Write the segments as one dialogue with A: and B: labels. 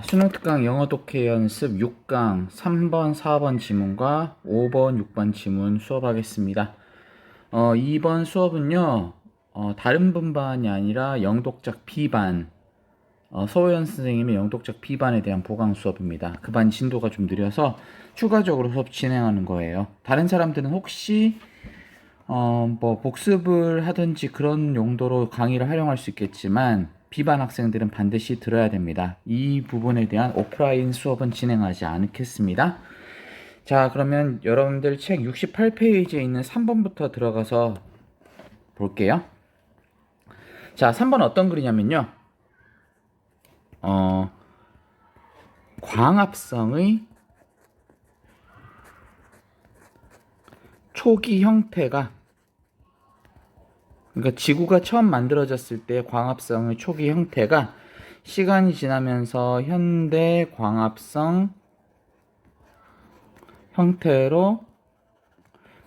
A: 수능 특강 영어 독해 연습 6강 3번, 4번 지문과 5번, 6번 지문 수업하겠습니다. 이번 수업은요, 다른 분반이 아니라 영독작 B반, 서호연 선생님의 영독작 B반에 대한 보강 수업입니다. 그 반 진도가 좀 느려서 추가적으로 수업 진행하는 거예요. 다른 사람들은 혹시 뭐 복습을 하든지 그런 용도로 강의를 활용할 수 있겠지만 비반 학생들은 반드시 들어야 됩니다. 이 부분에 대한 오프라인 수업은 진행하지 않겠습니다. 자, 그러면 여러분들 책 68페이지에 있는 3번부터 들어가서 볼게요. 자, 3번 어떤 글이냐면요. 광합성의 초기 형태가, 그러니까 지구가 처음 만들어졌을 때 광합성의 초기 형태가 시간이 지나면서 현대 광합성 형태로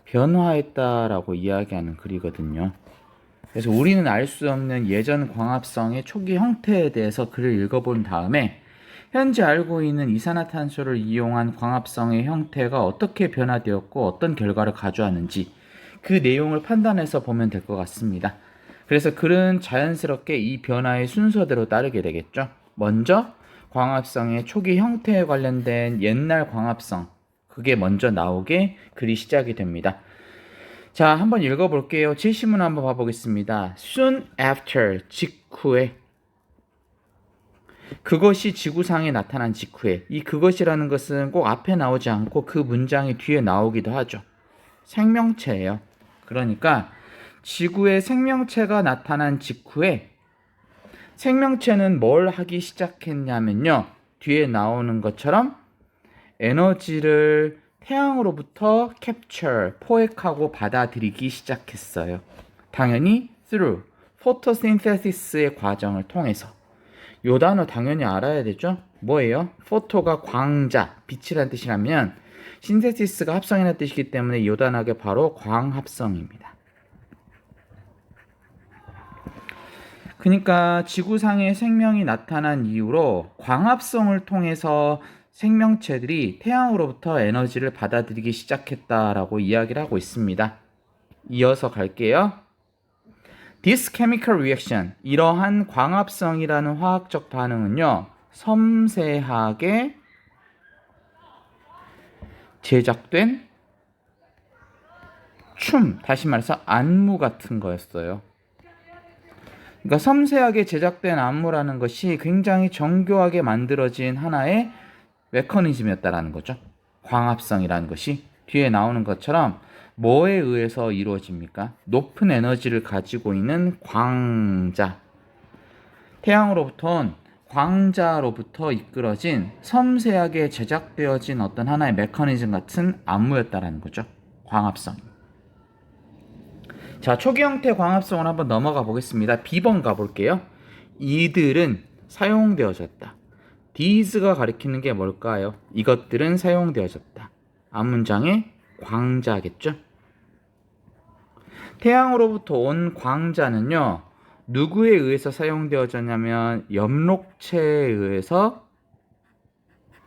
A: 변화했다라고 이야기하는 글이거든요. 그래서 우리는 알 수 없는 예전 광합성의 초기 형태에 대해서 글을 읽어본 다음에 현재 알고 있는 이산화탄소를 이용한 광합성의 형태가 어떻게 변화되었고 어떤 결과를 가져왔는지 그 내용을 판단해서 보면 될 것 같습니다. 그래서 글은 자연스럽게 이 변화의 순서대로 따르게 되겠죠. 먼저 광합성의 초기 형태에 관련된 옛날 광합성, 그게 먼저 나오게 글이 시작이 됩니다. 자, 한번 읽어볼게요. 제시문 한번 봐보겠습니다. Soon after, 직후에. 그것이 지구상에 나타난 직후에. 이 그것이라는 것은 꼭 앞에 나오지 않고 그 문장이 뒤에 나오기도 하죠. 생명체예요. 그러니까 지구에 생명체가 나타난 직후에 생명체는 뭘 하기 시작했냐면요. 뒤에 나오는 것처럼 에너지를 태양으로부터 capture, 포획하고 받아들이기 시작했어요. 당연히 through, photosynthesis의 과정을 통해서. 요 단어 당연히 알아야 되죠? 뭐예요? photo가 광자, 빛이라는 뜻이라면 synthesis가 합성이라는 뜻이기 때문에 요 단어가 바로 광합성입니다. 그러니까 지구상에 생명이 나타난 이후로 광합성을 통해서 생명체들이 태양으로부터 에너지를 받아들이기 시작했다라고 이야기를 하고 있습니다. 이어서 갈게요. This chemical reaction, 이러한 광합성이라는 화학적 반응은요, 섬세하게 제작된 다시 말해서 안무 같은 거였어요. 그러니까 섬세하게 제작된 안무라는 것이 굉장히 정교하게 만들어진 하나의 메커니즘이었다라는 거죠. 광합성이라는 것이 뒤에 나오는 것처럼 뭐에 의해서 이루어집니까? 높은 에너지를 가지고 있는 광자, 태양으로부터 온 광자로부터 이끌어진 섬세하게 제작되어진 어떤 하나의 메커니즘 같은 안무였다라는 거죠. 광합성. 자, 초기 형태 광합성을 한번 넘어가 보겠습니다. B번 가볼게요. 이들은 사용되어졌다. These가 가리키는 게 뭘까요? 이것들은 사용되어졌다. 앞문장에 광자겠죠? 태양으로부터 온 광자는요, 누구에 의해서 사용되어졌냐면 엽록체에 의해서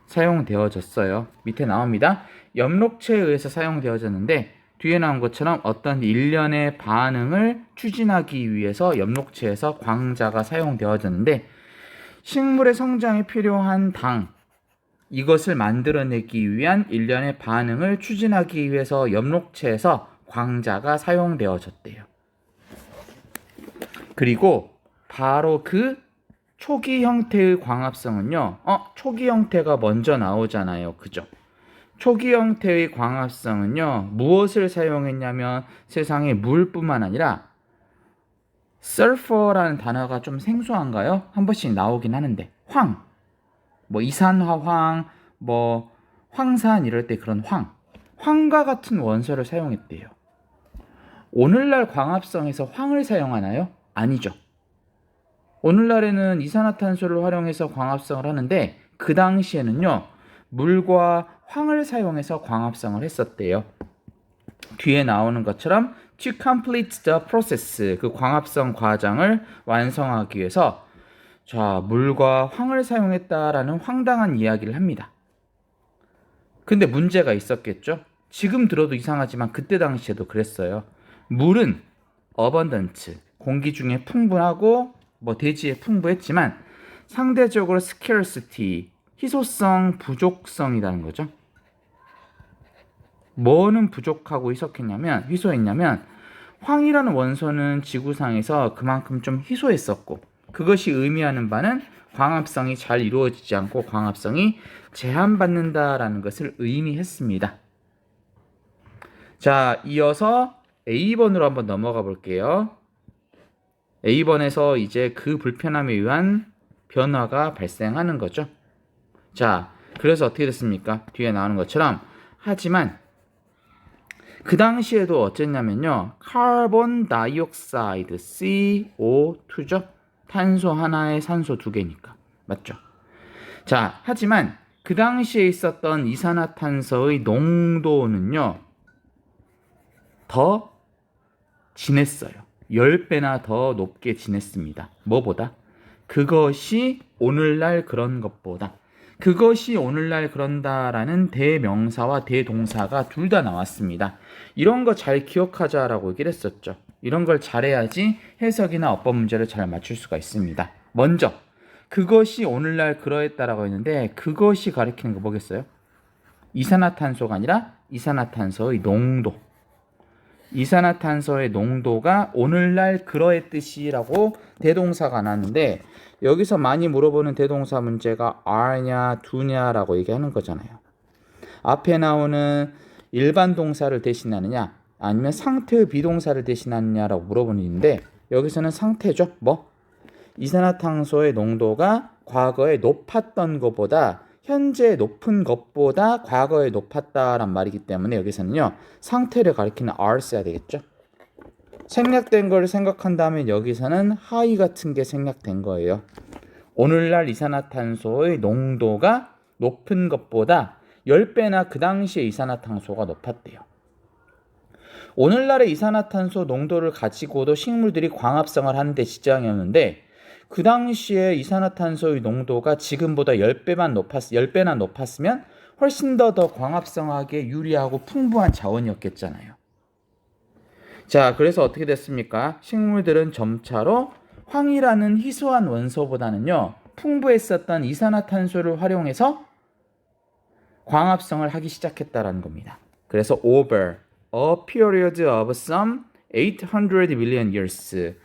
A: 사용되어졌어요. 밑에 나옵니다. 엽록체에 의해서 사용되어졌는데 뒤에 나온 것처럼 어떤 일련의 반응을 추진하기 위해서 엽록체에서 광자가 사용되어졌는데 식물의 성장에 필요한 당, 이것을 만들어내기 위한 일련의 반응을 추진하기 위해서 엽록체에서 광자가 사용되어졌대요. 그리고 바로 그 초기 형태의 광합성은요, 초기 형태가 먼저 나오잖아요. 그죠? 초기 형태의 광합성은요, 무엇을 사용했냐면 세상에 물뿐만 아니라 sulfur라는 단어가 좀 생소한가요? 한 번씩 나오긴 하는데 뭐 이산화황, 뭐 황산 이럴 때 그런 황과 같은 원소를 사용했대요. 오늘날 광합성에서 황을 사용하나요? 아니죠. 오늘날에는 이산화탄소를 활용해서 광합성을 하는데 그 당시에는요, 물과 황을 사용해서 광합성을 했었대요. 뒤에 나오는 것처럼 to complete the process, 그 광합성 과정을 완성하기 위해서 자, 물과 황을 사용했다라는 황당한 이야기를 합니다. 근데 문제가 있었겠죠? 지금 들어도 이상하지만 그때 당시에도 그랬어요. 물은 abundant, 공기 중에 풍부하고 뭐 대지에 풍부했지만 상대적으로 scarcity, 희소성, 부족성이라는 거죠. 뭐는 부족하고 희소했냐면 황이라는 원소는 지구상에서 그만큼 좀 희소했었고 그것이 의미하는 바는 광합성이 잘 이루어지지 않고 광합성이 제한받는다라는 것을 의미했습니다. 자, 이어서 A번으로 한번 넘어가 볼게요. A번에서 이제 그 불편함에 의한 변화가 발생하는 거죠. 자, 그래서 어떻게 됐습니까? 뒤에 나오는 것처럼 하지만 그 당시에도 어쨌냐면요. 카본 다이옥사이드 CO2죠. 탄소 하나에 산소 두 개니까. 맞죠? 자, 하지만 그 당시에 있었던 이산화탄소의 농도는요. 더 진했어요. 10배나 더 높게 진했습니다. 뭐보다? 그것이 오늘날 그런 것보다. 그것이 오늘날 그런다라는 대명사와 대동사가 둘 다 나왔습니다. 이런 거 잘 기억하자라고 얘기를 했었죠. 이런 걸 잘해야지 해석이나 어법 문제를 잘 맞출 수가 있습니다. 먼저 그것이 오늘날 그러했다라고 했는데 그것이 가리키는 거 뭐겠어요? 이산화탄소가 아니라 이산화탄소의 농도. 이산화탄소의 농도가 오늘날 그러했듯이라고 대동사가 나왔는데 여기서 많이 물어보는 대동사 문제가 are냐, do냐라고 얘기하는 거잖아요. 앞에 나오는 일반 동사를 대신하느냐 아니면 상태의 비동사를 대신하느냐라고 물어보는 일인데 여기서는 상태죠. 뭐? 이산화탄소의 농도가 과거에 높았던 것보다 현재 높은 것보다 과거에 높았다란 말이기 때문에 여기서는요. 상태를 가리키는 are 써야 되겠죠. 생략된 걸 생각한다면 여기서는 하위 같은 게 생략된 거예요. 오늘날 이산화탄소의 농도가 높은 것보다 10배나 그 당시에 이산화탄소가 높았대요. 오늘날의 이산화탄소 농도를 가지고도 식물들이 광합성을 하는 데 지장이었는데 그 당시에 이산화탄소의 농도가 지금보다 10배나 높았으면 훨씬 더 광합성하게 유리하고 풍부한 자원이었겠잖아요. 자, 그래서 어떻게 됐습니까? 식물들은 점차로 황이라는 희소한 원소보다는요, 풍부했었던 이산화탄소를 활용해서 광합성을 하기 시작했다라는 겁니다. 그래서 over a period of some 800 million years.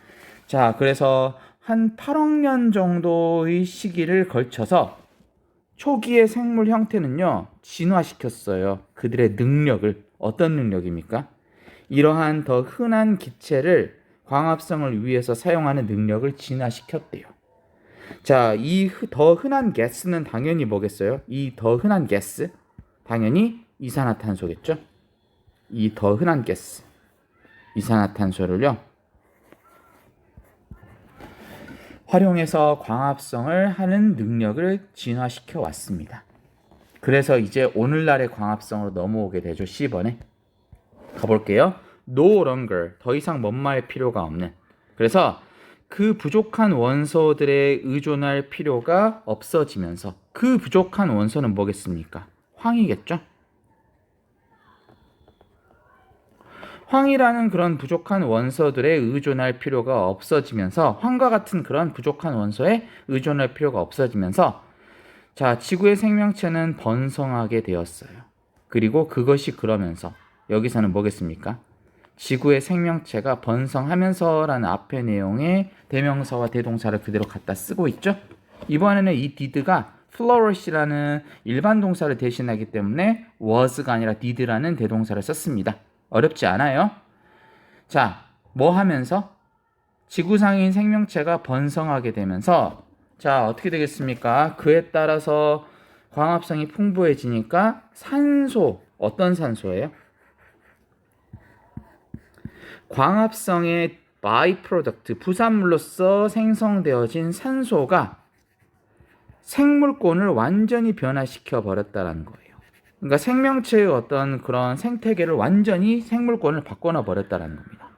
A: 자, 그래서 한 8억 년 정도의 시기를 걸쳐서 초기의 생물 형태는요, 진화시켰어요. 그들의 능력을. 어떤 능력입니까? 이러한 더 흔한 기체를 광합성을 위해서 사용하는 능력을 진화시켰대요. 자, 이 더 흔한 가스는 당연히 뭐겠어요? 이 더 흔한 가스 당연히 이산화탄소겠죠? 이 더 흔한 가스 이산화탄소를요 활용해서 광합성을 하는 능력을 진화시켜 왔습니다. 그래서 이제 오늘날의 광합성으로 넘어오게 되죠. C번에 가볼게요. No longer, 더 이상 뭔말 필요가 없는. 그래서 그 부족한 원소들에 의존할 필요가 없어지면서 그 부족한 원소는 뭐겠습니까? 황이겠죠? 황이라는 그런 부족한 원소들에 의존할 필요가 없어지면서 황과 같은 그런 부족한 원소에 의존할 필요가 없어지면서 자, 지구의 생명체는 번성하게 되었어요. 그리고 그것이 그러면서 여기서는 뭐겠습니까? 지구의 생명체가 번성하면서라는 앞의 내용의 대명사와 대동사를 그대로 갖다 쓰고 있죠. 이번에는 이 did가 flourish라는 일반 동사를 대신하기 때문에 was가 아니라 did라는 대동사를 썼습니다. 어렵지 않아요. 자, 뭐 하면서? 지구상인 생명체가 번성하게 되면서 자, 어떻게 되겠습니까? 그에 따라서 광합성이 풍부해지니까 산소, 어떤 산소예요? 광합성의 바이 프로덕트, 부산물로서 생성되어진 산소가 생물권을 완전히 변화시켜 버렸다는 거예요. 그러니까 생명체의 어떤 그런 생태계를 완전히 생물권을 바꿔놔 버렸다는 겁니다.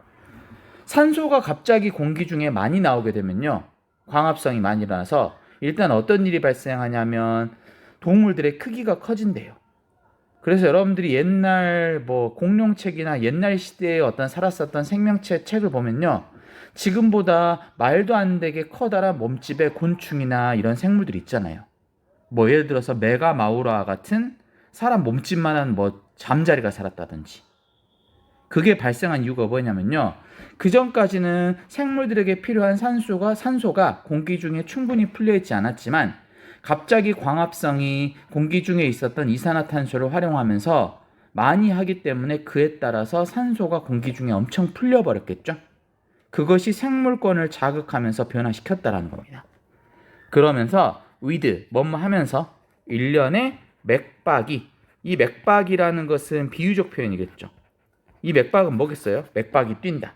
A: 산소가 갑자기 공기 중에 많이 나오게 되면요. 광합성이 많이 일어나서 일단 어떤 일이 발생하냐면 동물들의 크기가 커진대요. 그래서 여러분들이 옛날 뭐 공룡책이나 옛날 시대에 어떤 살았었던 생명체 책을 보면요. 지금보다 말도 안 되게 커다란 몸집의 곤충이나 이런 생물들이 있잖아요. 뭐 예를 들어서 메가마우라 같은 사람 몸집만한 뭐 잠자리가 살았다든지. 그게 발생한 이유가 뭐냐면요. 그 전까지는 생물들에게 필요한 산소가 공기 중에 충분히 풀려 있지 않았지만 갑자기 광합성이 공기 중에 있었던 이산화탄소를 활용하면서 많이 하기 때문에 그에 따라서 산소가 공기 중에 엄청 풀려버렸겠죠. 그것이 생물권을 자극하면서 변화시켰다라는 겁니다. 그러면서 뭐뭐 하면서 일련의 맥박이, 이 맥박이라는 것은 비유적 표현이겠죠. 이 맥박은 뭐겠어요? 맥박이 뛴다.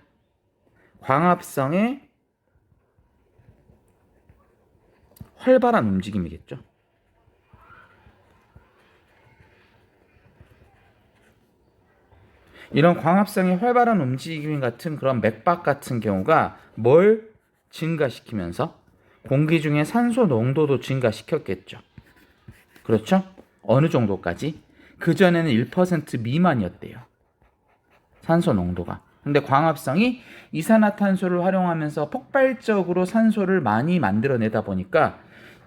A: 광합성의 활발한 움직임이겠죠. 이런 광합성의 활발한 움직임 같은 그런 맥박 같은 경우가 뭘 증가시키면서 공기 중에 산소 농도도 증가시켰겠죠. 그렇죠? 어느 정도까지? 그전에는 1% 미만이었대요. 산소 농도가. 근데 광합성이 이산화탄소를 활용하면서 폭발적으로 산소를 많이 만들어내다 보니까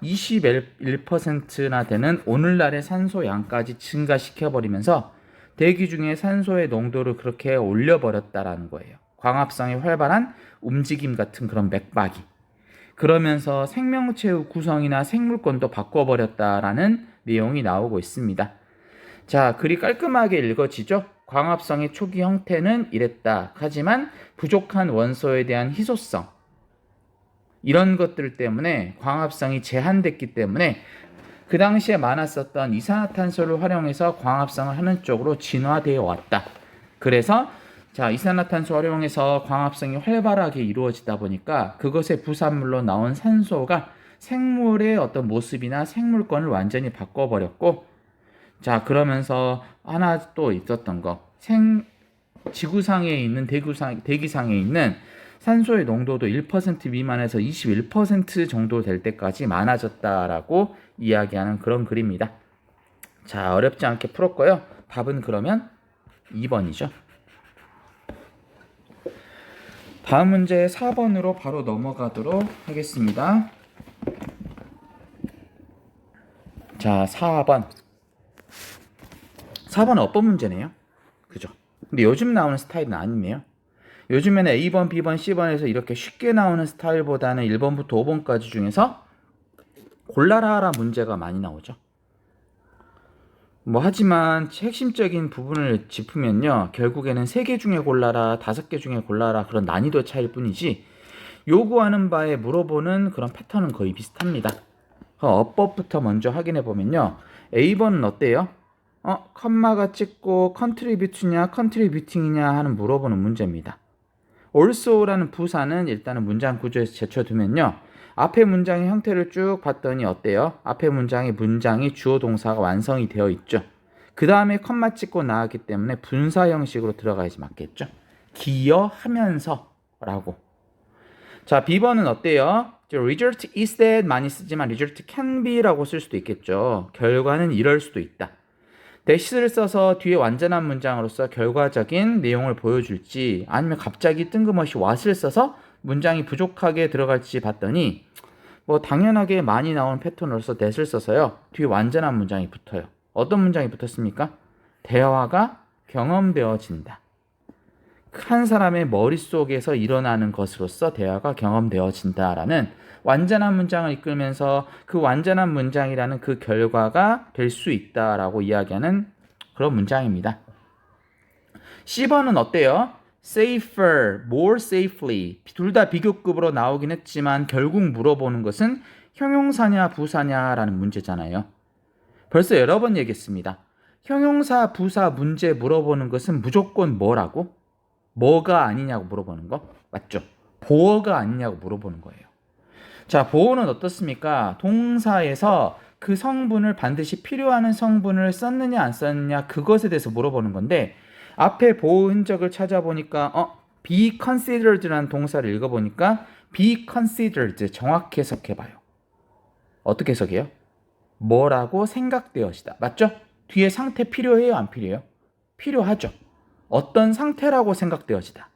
A: 21%나 되는 오늘날의 산소 양까지 증가시켜버리면서 대기 중에 산소의 농도를 그렇게 올려버렸다라는 거예요. 광합성의 활발한 움직임 같은 그런 맥박이. 그러면서 생명체의 구성이나 생물권도 바꿔버렸다라는 내용이 나오고 있습니다. 자, 글이 깔끔하게 읽어지죠? 광합성의 초기 형태는 이랬다. 하지만 부족한 원소에 대한 희소성, 이런 것들 때문에 광합성이 제한됐기 때문에 그 당시에 많았었던 이산화탄소를 활용해서 광합성을 하는 쪽으로 진화되어 왔다. 그래서 자, 이산화탄소 활용해서 광합성이 활발하게 이루어지다 보니까 그것의 부산물로 나온 산소가 생물의 어떤 모습이나 생물권을 완전히 바꿔버렸고, 자, 그러면서 하나 또 있었던 거, 지구상에 있는 대기상에 있는 산소의 농도도 1% 미만에서 21% 정도 될 때까지 많아졌다라고 이야기하는 그런 글입니다. 자, 어렵지 않게 풀었고요. 답은 그러면 2번이죠. 다음 문제 4번으로 바로 넘어가도록 하겠습니다. 자, 4번은 어법 문제네요. 그죠? 근데 요즘 나오는 스타일은 아니네요. 요즘에는 A번, B번, C번에서 이렇게 쉽게 나오는 스타일보다는 1번부터 5번까지 중에서 골라라 문제가 많이 나오죠. 뭐 하지만 핵심적인 부분을 짚으면요, 결국에는 3개 중에 골라라, 5개 중에 골라라, 그런 난이도 차이일 뿐이지 요구하는 바에 물어보는 그런 패턴은 거의 비슷합니다. 어법부터 먼저 확인해 보면요, A번은 어때요? 컴마가 찍고 컨트리뷰트냐 컨트리뷰팅이냐 하는 물어보는 문제입니다. also라는 부사는 일단은 문장 구조에서 제쳐두면요, 앞에 문장의 형태를 쭉 봤더니 어때요? 앞에 문장이 주어 동사가 완성이 되어 있죠. 그 다음에 컴마 찍고 나왔기 때문에 분사 형식으로 들어가야지 맞겠죠. 기여하면서 라고. 자, B번은 어때요? result is that 많이 쓰지만 result can be 라고 쓸 수도 있겠죠. 결과는 이럴 수도 있다. 대시를 써서 뒤에 완전한 문장으로서 결과적인 내용을 보여줄지, 아니면 갑자기 뜬금없이 what을 써서 문장이 부족하게 들어갈지 봤더니 뭐 당연하게 많이 나오는 패턴으로서 that을 써서요, 뒤에 완전한 문장이 붙어요. 어떤 문장이 붙었습니까? 대화가 경험되어진다. 한 사람의 머릿속에서 일어나는 것으로서 대화가 경험되어진다라는 완전한 문장을 이끌면서 그 완전한 문장이라는 그 결과가 될 수 있다라고 이야기하는 그런 문장입니다. C번은 어때요? safer, more safely, 둘 다 비교급으로 나오긴 했지만 결국 물어보는 것은 형용사냐 부사냐라는 문제잖아요. 벌써 여러 번 얘기했습니다. 형용사 부사 문제 물어보는 것은 무조건 뭐라고? 뭐가 아니냐고 물어보는 거 맞죠? 보어가 아니냐고 물어보는 거예요. 자, 보어는 어떻습니까? 동사에서 그 성분을 반드시 필요한 성분을 썼느냐 안 썼느냐 그것에 대해서 물어보는 건데, 앞에 보어 흔적을 찾아보니까 be considered라는 동사를 읽어보니까 be considered 정확히 해석해봐요. 어떻게 해석해요? 뭐라고 생각되어지다. 맞죠? 뒤에 상태 필요해요? 안 필요해요? 필요하죠. 어떤 상태라고 생각되어지다.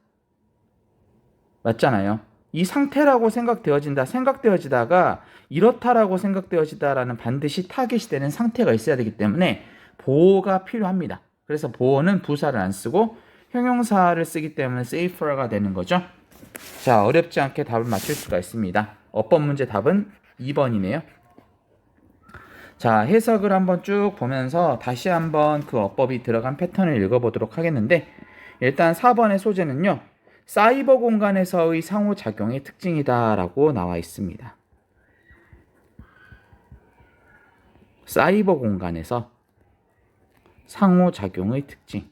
A: 맞잖아요. 이 상태라고 생각되어지다가 이렇다라고 생각되어지다라는 반드시 타겟이 되는 상태가 있어야 되기 때문에 보호가 필요합니다. 그래서 보호는 부사를 안 쓰고 형용사를 쓰기 때문에 safer가 되는 거죠. 자, 어렵지 않게 답을 맞출 수가 있습니다. 어법 문제 답은 2번이네요. 자, 해석을 한번 쭉 보면서 다시 한번 그 어법이 들어간 패턴을 읽어보도록 하겠는데, 일단 4번의 소재는요, 사이버 공간에서의 상호작용의 특징이다 라고 나와 있습니다. 사이버 공간에서 상호작용의 특징.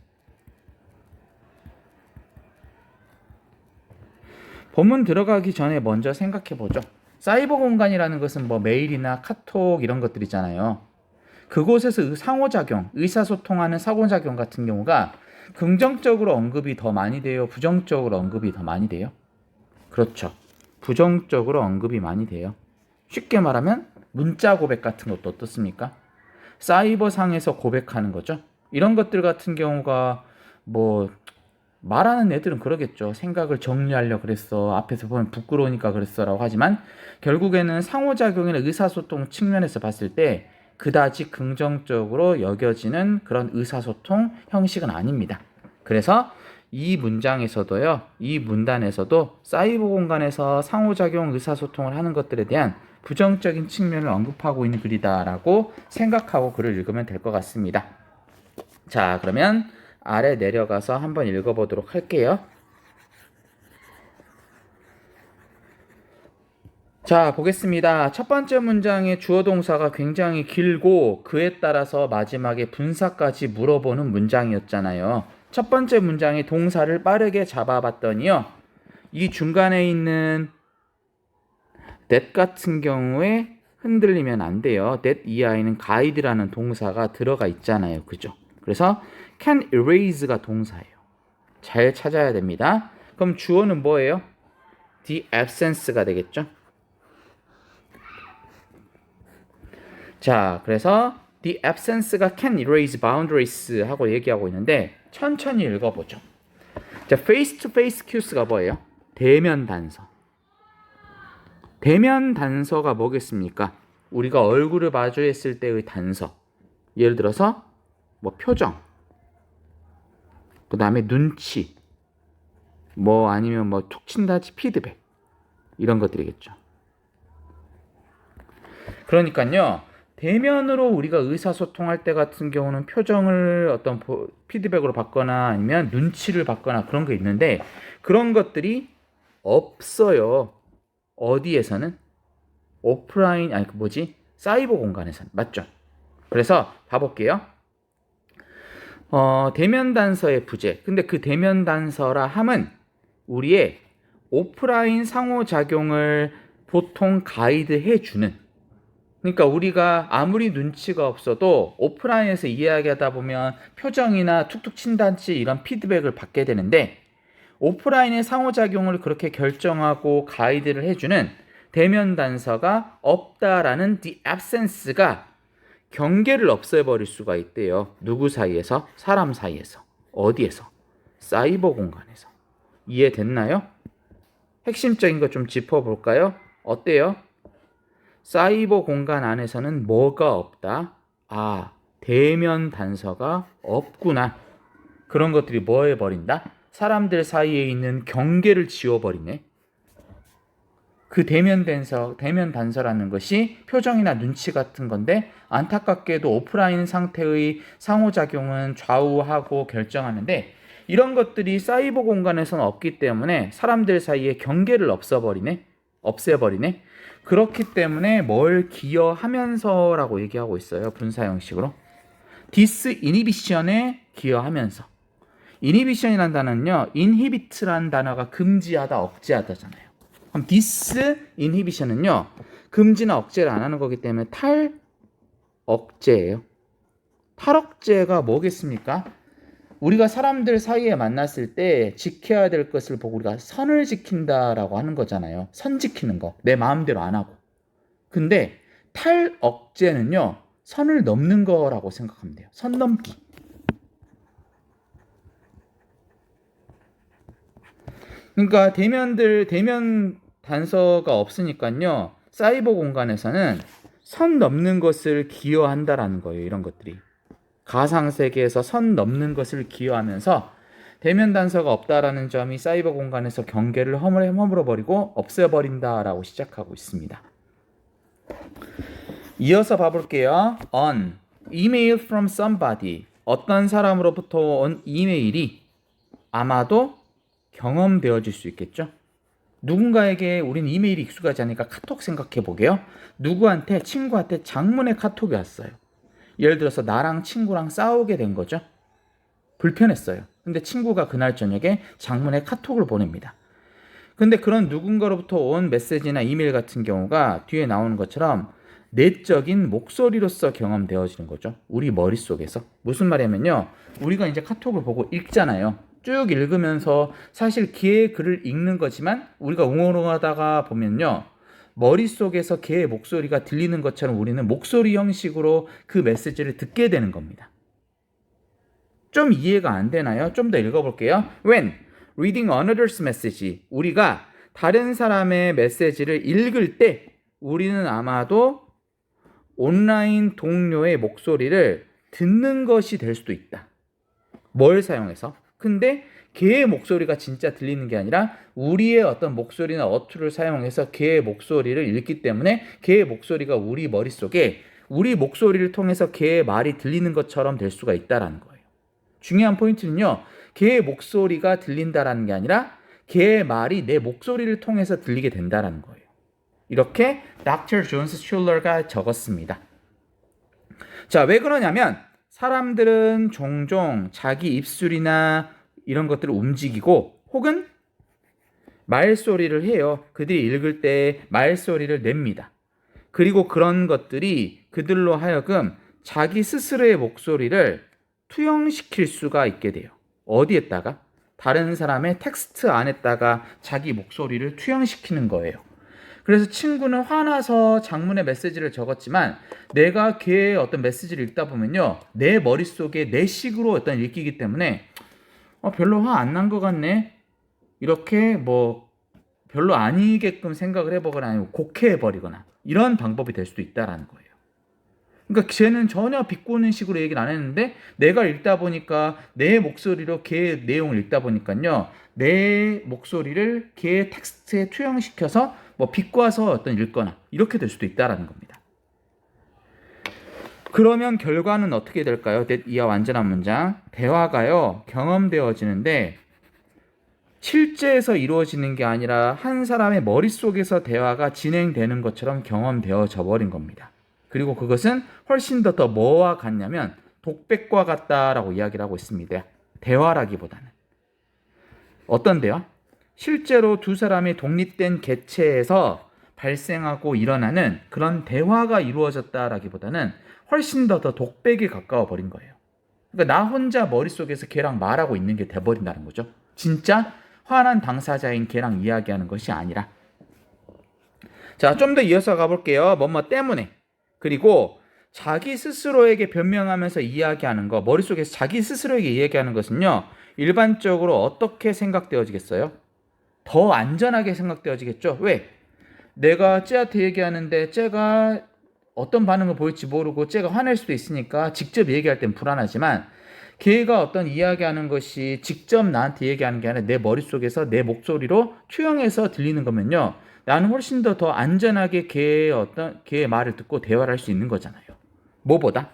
A: 본문 들어가기 전에 먼저 생각해보죠. 사이버 공간이라는 것은 뭐 메일이나 카톡 이런 것들 있잖아요. 그곳에서 상호작용, 의사소통하는 상호작용 같은 경우가 긍정적으로 언급이 더 많이 돼요? 부정적으로 언급이 더 많이 돼요? 그렇죠. 부정적으로 언급이 많이 돼요. 쉽게 말하면 문자 고백 같은 것도 어떻습니까? 사이버상에서 고백하는 거죠. 이런 것들 같은 경우가 뭐 말하는 애들은 그러겠죠. 생각을 정리하려고 그랬어. 앞에서 보면 부끄러우니까 그랬어라고 하지만 결국에는 상호작용이나 의사소통 측면에서 봤을 때 그다지 긍정적으로 여겨지는 그런 의사소통 형식은 아닙니다. 그래서 이 문장에서도요, 이 문단에서도 사이버 공간에서 상호작용 의사소통을 하는 것들에 대한 부정적인 측면을 언급하고 있는 글이다라고 생각하고 글을 읽으면 될 것 같습니다. 자, 그러면 아래 내려가서 한번 읽어보도록 할게요. 자, 보겠습니다. 첫 번째 문장의 주어 동사가 굉장히 길고 그에 따라서 마지막에 분사까지 물어보는 문장이었잖아요. 첫 번째 문장의 동사를 빠르게 잡아봤더니요, 이 중간에 있는 that 같은 경우에 흔들리면 안 돼요. that EI는 guide라는 동사가 들어가 있잖아요. 그죠? 그래서 can erase가 동사예요. 잘 찾아야 됩니다. 그럼 주어는 뭐예요? the absence가 되겠죠? 자, 그래서 the absence가 can erase boundaries 하고 얘기하고 있는데 천천히 읽어보죠. 자, face to face cues가 뭐예요? 대면 단서. 대면 단서가 뭐겠습니까? 우리가 얼굴을 마주했을 때의 단서. 예를 들어서 뭐 표정, 그 다음에 눈치, 뭐 아니면 뭐 툭 친다지 피드백, 이런 것들이겠죠. 그러니까요, 대면으로 우리가 의사소통할 때 같은 경우는 표정을 어떤 피드백으로 받거나 아니면 눈치를 받거나 그런 게 있는데 그런 것들이 없어요. 어디에서는? 오프라인, 아니 사이버 공간에서는. 맞죠? 그래서 봐볼게요. 대면 단서의 부재. 근데 그 대면 단서라 함은 우리의 오프라인 상호작용을 보통 가이드해 주는, 그러니까 우리가 아무리 눈치가 없어도 오프라인에서 이야기하다 보면 표정이나 툭툭 친단지 이런 피드백을 받게 되는데 오프라인의 상호작용을 그렇게 결정하고 가이드를 해주는 대면 단서가 없다라는 the absence가 경계를 없애버릴 수가 있대요. 누구 사이에서? 사람 사이에서. 어디에서? 사이버 공간에서. 이해됐나요? 핵심적인 거 좀 짚어볼까요? 어때요? 사이버 공간 안에서는 뭐가 없다? 아, 대면 단서가 없구나. 그런 것들이 뭐 해버린다? 사람들 사이에 있는 경계를 지워버리네. 그 대면 단서라는 것이 표정이나 눈치 같은 건데 안타깝게도 오프라인 상태의 상호작용은 좌우하고 결정하는데 이런 것들이 사이버 공간에서는 없기 때문에 사람들 사이에 경계를 없애버리네. 그렇기 때문에 뭘 기여하면서라고 얘기하고 있어요. 분사 형식으로. disinhibition에 기여하면서. inhibition이라는 단어는요, inhibit라는 단어가 금지하다, 억제하다잖아요. 그럼 disinhibition은요, 금지나 억제를 안 하는 거기 때문에 탈억제예요. 탈억제가 뭐겠습니까? 우리가 사람들 사이에 만났을 때 지켜야 될 것을 보고 우리가 선을 지킨다라고 하는 거잖아요. 선 지키는 거. 내 마음대로 안 하고. 근데 탈억제는요. 선을 넘는 거라고 생각하면 돼요. 선 넘기. 그러니까 대면 단서가 없으니까요. 사이버 공간에서는 선 넘는 것을 기여한다라는 거예요. 이런 것들이. 가상세계에서 선 넘는 것을 기여하면서 대면 단서가 없다라는 점이 사이버 공간에서 경계를 허물어 버리고 없애버린다라고 시작하고 있습니다. 이어서 봐볼게요. on email from somebody 어떤 사람으로부터 온 이메일이 아마도 경험되어질 수 있겠죠. 누군가에게 우린 이메일이 익숙하지 않으니까 카톡 생각해 보게요. 누구한테 친구한테 장문의 카톡이 왔어요. 예를 들어서 나랑 친구랑 싸우게 된 거죠. 불편했어요. 근데 친구가 그날 저녁에 장문의 카톡을 보냅니다. 근데 그런 누군가로부터 온 메시지나 이메일 같은 경우가 뒤에 나오는 것처럼 내적인 목소리로서 경험되어지는 거죠. 우리 머릿속에서. 무슨 말이냐면요. 우리가 이제 카톡을 보고 읽잖아요. 쭉 읽으면서 사실 걔의 글을 읽는 거지만 우리가 웅얼웅하다가 보면요. 머릿속에서 걔의 목소리가 들리는 것처럼 우리는 목소리 형식으로 그 메시지를 듣게 되는 겁니다. 좀 이해가 안 되나요? 좀 더 읽어볼게요. When reading another's message, 우리가 다른 사람의 메시지를 읽을 때 우리는 아마도 온라인 동료의 목소리를 듣는 것이 될 수도 있다. 뭘 사용해서? 근데 걔의 목소리가 진짜 들리는 게 아니라 우리의 어떤 목소리나 어투를 사용해서 걔의 목소리를 읽기 때문에 걔의 목소리가 우리 머릿속에 우리 목소리를 통해서 걔의 말이 들리는 것처럼 될 수가 있다는 거예요. 중요한 포인트는요. 걔의 목소리가 들린다라는 게 아니라 걔의 말이 내 목소리를 통해서 들리게 된다는 거예요. 이렇게 Dr. 존스 슐러가 적었습니다. 자, 왜 그러냐면 사람들은 종종 자기 입술이나 이런 것들을 움직이고 혹은 말소리를 해요. 그들이 읽을 때 말소리를 냅니다. 그리고 그런 것들이 그들로 하여금 자기 스스로의 목소리를 투영시킬 수가 있게 돼요. 어디에다가? 다른 사람의 텍스트 안에다가 자기 목소리를 투영시키는 거예요. 그래서 친구는 화나서 장문의 메시지를 적었지만 내가 걔의 어떤 메시지를 읽다 보면요. 내 머릿속에 내 식으로 어떤 읽히기 때문에 별로 화 안 난 것 같네. 이렇게 뭐 별로 아니게끔 생각을 해보거나 아니면 곡해해버리거나 이런 방법이 될 수도 있다는 거예요. 그러니까 쟤는 전혀 비꼬는 식으로 얘기를 안 했는데 내가 읽다 보니까 내 목소리로 걔 내용을 읽다 보니까요. 내 목소리를 걔 텍스트에 투영시켜서 뭐 비꼬아서 어떤 읽거나 이렇게 될 수도 있다는 겁니다. 그러면 결과는 어떻게 될까요? 이하 완전한 문장. 대화가요. 경험되어지는데 실제에서 이루어지는 게 아니라 한 사람의 머릿속에서 대화가 진행되는 것처럼 경험되어져 버린 겁니다. 그리고 그것은 훨씬 더 뭐와 같냐면 독백과 같다라고 이야기를 하고 있습니다. 대화라기보다는. 어떤 대화? 실제로 두 사람의 독립된 객체에서 발생하고 일어나는 그런 대화가 이루어졌다라기보다는 훨씬 더 독백에 가까워 버린 거예요. 그러니까 나 혼자 머릿속에서 걔랑 말하고 있는 게 돼버린다는 거죠. 진짜 화난 당사자인 걔랑 이야기하는 것이 아니라. 자, 좀 더 이어서 가볼게요. 뭐뭐 때문에. 그리고 자기 스스로에게 변명하면서 이야기하는 거, 머릿속에서 자기 스스로에게 이야기하는 것은요. 일반적으로 어떻게 생각되어지겠어요? 더 안전하게 생각되어지겠죠. 왜? 내가 쟤한테 얘기하는데 쟤가 어떤 반응을 보일지 모르고 쟤가 화낼 수도 있으니까 직접 얘기할 땐 불안하지만 걔가 어떤 이야기하는 것이 직접 나한테 얘기하는 게 아니라 내 머릿속에서 내 목소리로 투영해서 들리는 거면요. 나는 훨씬 더 안전하게 걔의 말을 듣고 대화를 할 수 있는 거잖아요. 뭐보다?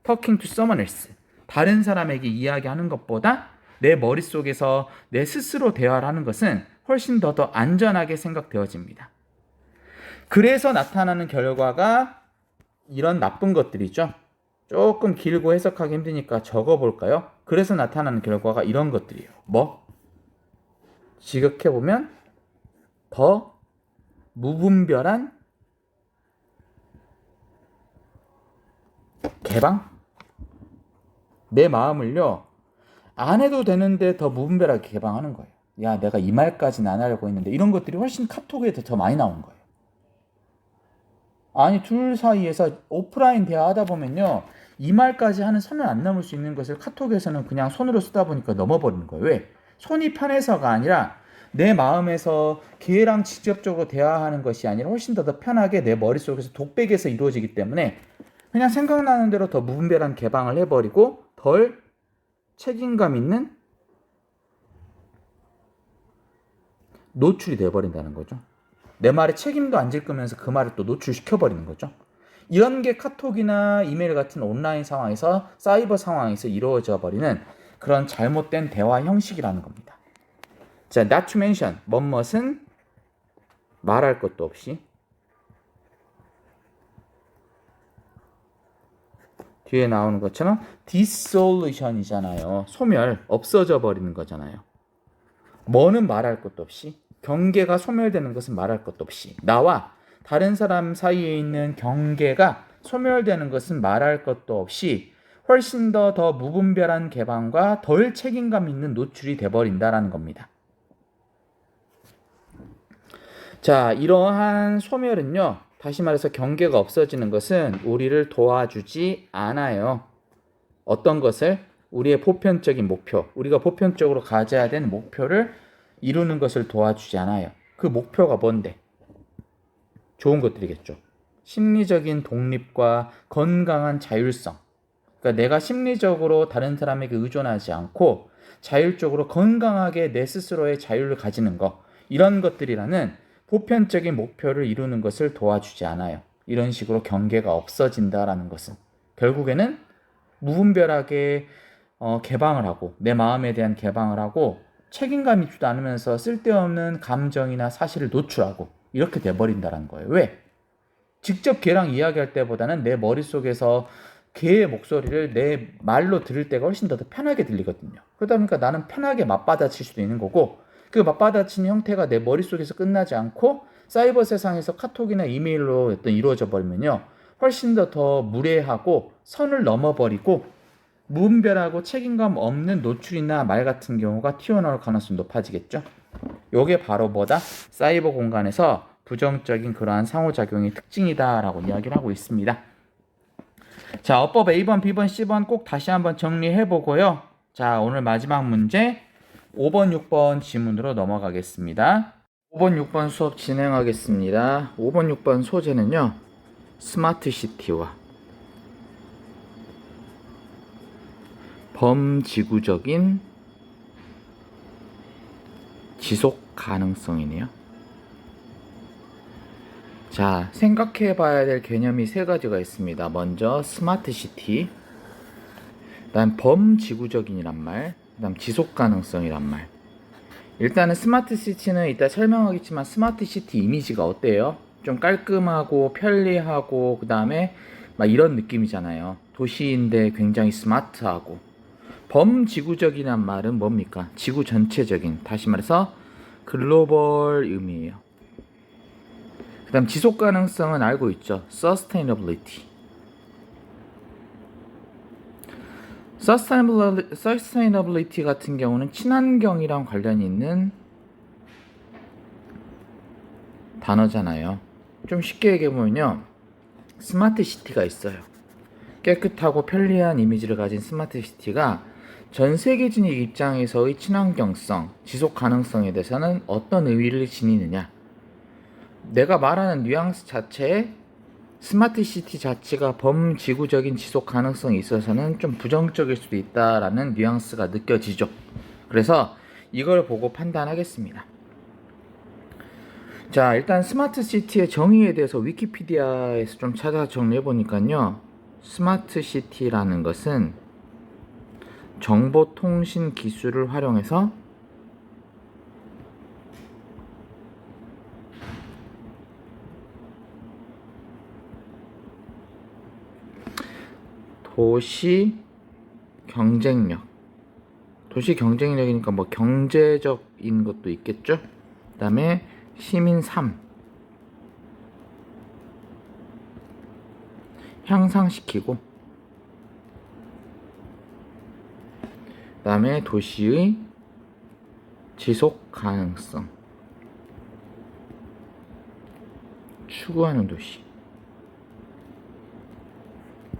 A: Talking to someone else. 다른 사람에게 이야기하는 것보다 내 머릿속에서 내 스스로 대화를 하는 것은 훨씬 더 안전하게 생각되어집니다. 그래서 나타나는 결과가 이런 나쁜 것들이죠. 조금 길고 해석하기 힘드니까 적어볼까요? 그래서 나타나는 결과가 이런 것들이에요. 뭐? 지극해보면 더 무분별한 개방? 내 마음을요. 안 해도 되는데 더 무분별하게 개방하는 거예요. 야, 내가 이 말까지는 안 하려고 했는데 이런 것들이 훨씬 카톡에 더 많이 나오는 거예요. 아니, 둘 사이에서 오프라인 대화하다 보면요, 이 말까지 하는 선을 안 넘을 수 있는 것을 카톡에서는 그냥 손으로 쓰다 보니까 넘어버리는 거예요. 왜? 손이 편해서가 아니라 내 마음에서 걔랑 직접적으로 대화하는 것이 아니라 훨씬 더 편하게 내 머릿속에서 독백에서 이루어지기 때문에 그냥 생각나는 대로 더 무분별한 개방을 해버리고 덜 책임감 있는 노출이 돼버린다는 거죠. 내 말에 책임도 안 질 거면서 그 말을 또 노출시켜버리는 거죠. 이런 게 카톡이나 이메일 같은 온라인 상황에서, 사이버 상황에서 이루어져 버리는 그런 잘못된 대화 형식이라는 겁니다. 자, not to mention, 뭐뭇은 말할 것도 없이, 뒤에 나오는 것처럼 dissolution이잖아요. 소멸, 없어져 버리는 거잖아요. 뭐는 말할 것도 없이, 경계가 소멸되는 것은 말할 것도 없이, 나와 다른 사람 사이에 있는 경계가 소멸되는 것은 말할 것도 없이 훨씬 더 무분별한 개방과 덜 책임감 있는 노출이 돼버린다라는 겁니다. 자, 이러한 소멸은요, 다시 말해서 경계가 없어지는 것은 우리를 도와주지 않아요. 어떤 것을? 우리의 보편적인 목표, 우리가 보편적으로 가져야 되는 목표를 이루는 것을 도와주지 않아요. 그 목표가 뭔데? 좋은 것들이겠죠. 심리적인 독립과 건강한 자율성. 그러니까 내가 심리적으로 다른 사람에게 의존하지 않고 자율적으로 건강하게 내 스스로의 자유를 가지는 것. 이런 것들이라는 보편적인 목표를 이루는 것을 도와주지 않아요. 이런 식으로 경계가 없어진다라는 것은 결국에는 무분별하게 개방을 하고 내 마음에 대한 개방을 하고 책임감 있지도 않으면서 쓸데없는 감정이나 사실을 노출하고 이렇게 돼버린다는 거예요. 왜? 직접 걔랑 이야기할 때보다는 내 머릿속에서 걔의 목소리를 내 말로 들을 때가 훨씬 더 편하게 들리거든요. 그러다 보니까 나는 편하게 맞받아칠 수도 있는 거고 그 맞받아치는 형태가 내 머릿속에서 끝나지 않고 사이버 세상에서 카톡이나 이메일로 어떤 이루어져 버리면요. 훨씬 더 무례하고 선을 넘어버리고 무분별하고 책임감 없는 노출이나 말 같은 경우가 튀어나올 가능성이 높아지겠죠. 요게 바로 뭐다? 사이버 공간에서 부정적인 그러한 상호작용의 특징이다라고 이야기를 하고 있습니다. 자, 어법 A번, B번, C번 꼭 다시 한번 정리해 보고요. 자, 오늘 마지막 문제 5번, 6번 지문으로 넘어가겠습니다. 5번, 6번 수업 진행하겠습니다. 5번, 6번 소재는요. 스마트시티와 범지구적인 지속 가능성이네요. 자, 생각해 봐야 될 개념이 세 가지가 있습니다. 먼저 스마트시티, 그다음 범지구적인이란 말, 그다음 지속 가능성이란 말. 일단은 스마트시티는 이따 설명하겠지만 스마트시티 이미지가 어때요? 좀 깔끔하고 편리하고 그다음에 막 이런 느낌이잖아요. 도시인데 굉장히 스마트하고. 범지구적이란 말은 뭡니까? 지구 전체적인, 다시 말해서 글로벌 의미예요. 그 다음 지속 가능성은 알고 있죠. sustainability. sustainability 같은 경우는 친환경이랑 관련이 있는 단어잖아요. 좀 쉽게 얘기해보면요. 스마트 시티가 있어요. 깨끗하고 편리한 이미지를 가진 스마트 시티가 전 세계인의 입장에서의 친환경성, 지속 가능성에 대해서는 어떤 의미를 지니느냐. 내가 말하는 뉘앙스 자체에 스마트 시티 자체가 범지구적인 지속 가능성이 있어서는 좀 부정적일 수도 있다라는 뉘앙스가 느껴지죠. 그래서 이걸 보고 판단하겠습니다. 자, 일단 스마트 시티의 정의에 대해서 위키피디아에서 좀 찾아 정리해 보니까요. 스마트 시티라는 것은 정보통신 기술을 활용해서 도시 경쟁력이니까 뭐 경제적인 것도 있겠죠. 그 다음에 시민 삶 향상시키고 그다음에 도시의 지속 가능성 추구하는 도시.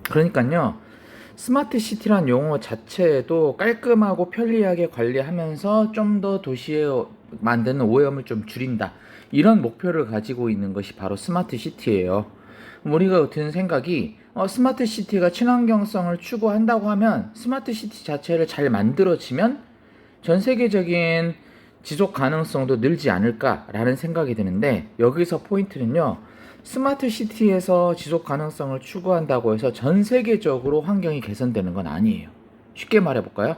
A: 그러니까요, 스마트 시티란 용어 자체에도 깔끔하고 편리하게 관리하면서 좀 더 도시에 만드는 오염을 좀 줄인다, 이런 목표를 가지고 있는 것이 바로 스마트 시티예요. 우리가 든 생각이, 스마트 시티가 친환경성을 추구한다고 하면 스마트 시티 자체를 잘 만들어지면 전 세계적인 지속 가능성도 늘지 않을까라는 생각이 드는데, 여기서 포인트는요, 스마트 시티에서 지속 가능성을 추구한다고 해서 전 세계적으로 환경이 개선되는 건 아니에요. 쉽게 말해볼까요?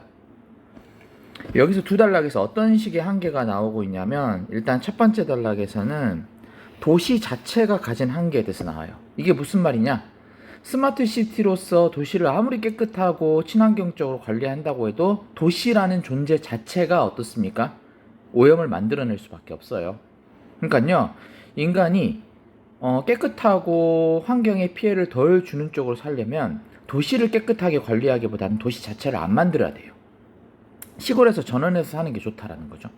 A: 여기서 두 단락에서 어떤 식의 한계가 나오고 있냐면, 일단 첫 번째 단락에서는 도시 자체가 가진 한계에 대해서 나와요. 이게 무슨 말이냐? 스마트 시티로서 도시를 아무리 깨끗하고 친환경적으로 관리한다고 해도 도시라는 존재 자체가 어떻습니까? 오염을 만들어낼 수밖에 없어요. 그러니까요, 인간이 깨끗하고 환경에 피해를 덜 주는 쪽으로 살려면 도시를 깨끗하게 관리하기보다는 도시 자체를 안 만들어야 돼요. 시골에서 전원해서 사는 게 좋다라는 거죠.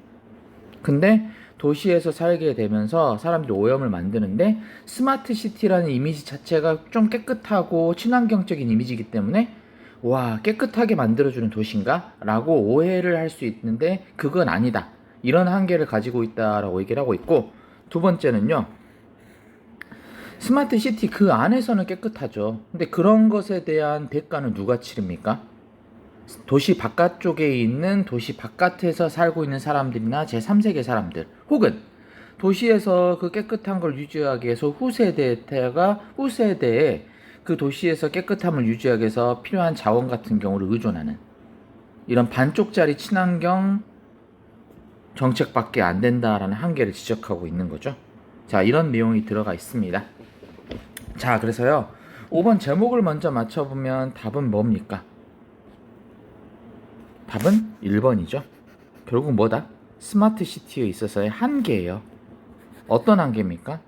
A: 근데 도시에서 살게 되면서 사람들이 오염을 만드는데, 스마트 시티라는 이미지 자체가 좀 깨끗하고 친환경적인 이미지이기 때문에 와, 깨끗하게 만들어주는 도시인가? 라고 오해를 할 수 있는데, 그건 아니다, 이런 한계를 가지고 있다라고 얘기를 하고 있고, 두 번째는요, 스마트 시티 그 안에서는 깨끗하죠. 근데 그런 것에 대한 대가는 누가 치릅니까? 도시 바깥쪽에 있는, 도시 바깥에서 살고 있는 사람들이나 제3세계 사람들, 혹은 도시에서 그 깨끗한 걸 유지하기 위해서 후세대에 그 도시에서 깨끗함을 유지하기 위해서 필요한 자원 같은 경우를 의존하는, 이런 반쪽짜리 친환경 정책밖에 안 된다라는 한계를 지적하고 있는 거죠. 자, 이런 내용이 들어가 있습니다. 자, 그래서요, 5번 제목을 먼저 맞춰보면 답은 뭡니까? 답은 1번이죠. 결국 뭐다? 스마트 시티에 있어서의 한계예요. 어떤 한계입니까?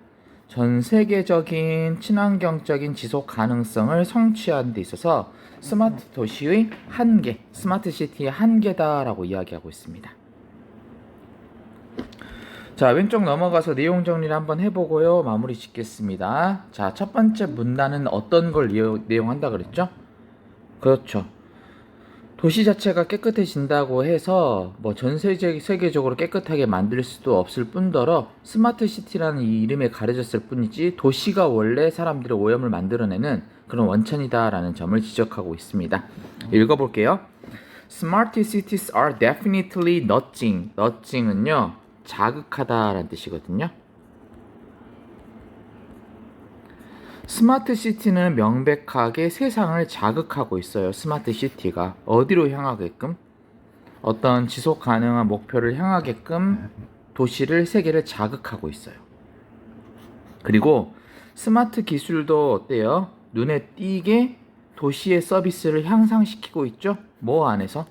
A: 전 세계적인 친환경적인 지속 가능성을 성취하는 데 있어서 스마트 도시의 한계, 스마트 시티의 한계다라고 이야기하고 있습니다. 자, 왼쪽 넘어가서 내용 정리를 한번 해보고요, 마무리 짓겠습니다. 자, 첫 번째 문단은 어떤 걸 내용한다 그랬죠? 그렇죠. 도시 자체가 깨끗해진다고 해서 뭐 전 세계적으로 깨끗하게 만들 수도 없을 뿐더러 스마트 시티라는 이 이름에 가려졌을 뿐이지 도시가 원래 사람들의 오염을 만들어내는 그런 원천이다라는 점을 지적하고 있습니다. 읽어볼게요. Smart cities are definitely nudging. nudging은요, 자극하다라는 뜻이거든요. 스마트 시티는 명백하게 세상을 자극하고 있어요. 스마트 시티가 어디로 향하게끔, 어떤 지속 가능한 목표를 향하게끔 도시를, 세계를 자극하고 있어요. 그리고 스마트 기술도 어때요? 눈에 띄게 도시의 서비스를 향상시키고 있죠. 뭐 안에서?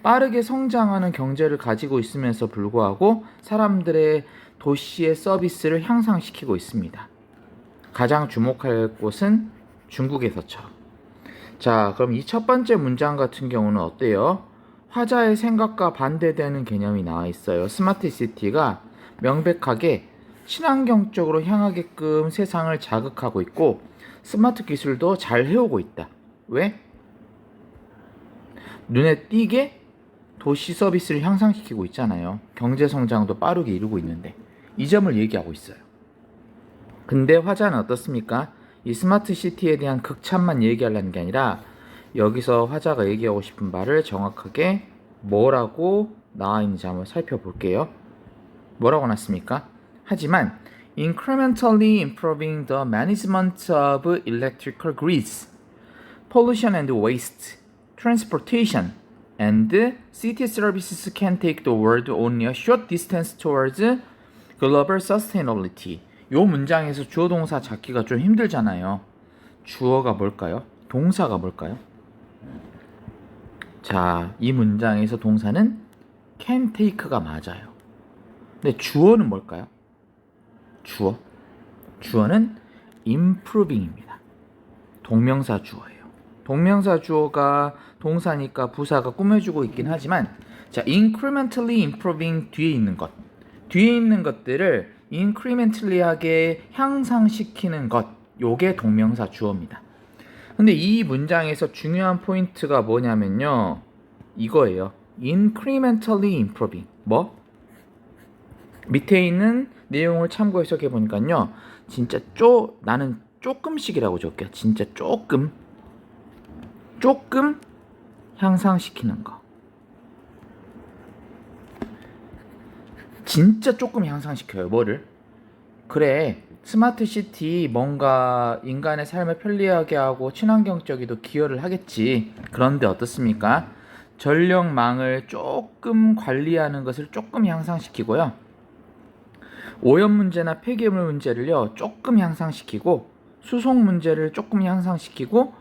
A: 빠르게 성장하는 경제를 가지고 있으면서 불구하고 사람들의 도시의 서비스를 향상시키고 있습니다. 가장 주목할 곳은 중국에서처럼. 자, 그럼 이 첫 번째 문장 같은 경우는 어때요? 화자의 생각과 반대되는 개념이 나와 있어요. 스마트 시티가 명백하게 친환경적으로 향하게끔 세상을 자극하고 있고, 스마트 기술도 잘 해오고 있다. 왜? 눈에 띄게 도시 서비스를 향상시키고 있잖아요. 경제 성장도 빠르게 이루고 있는데, 이 점을 얘기하고 있어요. 근데 화자는 어떻습니까? 이 스마트 시티에 대한 극찬만 얘기하려는 게 아니라, 여기서 화자가 얘기하고 싶은 바를 정확하게 뭐라고 나와 있는지 한번 살펴볼게요. 뭐라고 났습니까? 하지만 incrementally improving the management of electrical grids, pollution and waste, transportation, and city services can take the world only a short distance towards global sustainability. 요 문장에서 주어 동사 찾기가 좀 힘들잖아요. 주어가 뭘까요? 동사가 뭘까요? 자, 이 문장에서 동사는 can take가 맞아요. 근데 주어는 뭘까요? 주어는 improving입니다. 동명사 주어예요. 동명사 주어가 동사니까 부사가 꾸며주고 있긴 하지만 자, incrementally improving 뒤에 있는 것, 뒤에 있는 것들을 incrementally하게 향상시키는 것, 요게 동명사 주어입니다. 근데 이 문장에서 중요한 포인트가 뭐냐면요, 이거예요. incrementally improving. 뭐? 밑에 있는 내용을 참고 해석해 보니까요, 진짜 나는 조금씩이라고 적게요. 진짜 조금 향상시키는 거. 진짜 조금 향상시켜요. 뭐를? 그래, 스마트 시티 뭔가 인간의 삶을 편리하게 하고 친환경적이도 기여를 하겠지. 그런데 어떻습니까? 전력망을 조금 관리하는 것을 조금 향상시키고요, 오염 문제나 폐기물 문제를요 조금 향상시키고, 수송 문제를 조금 향상시키고,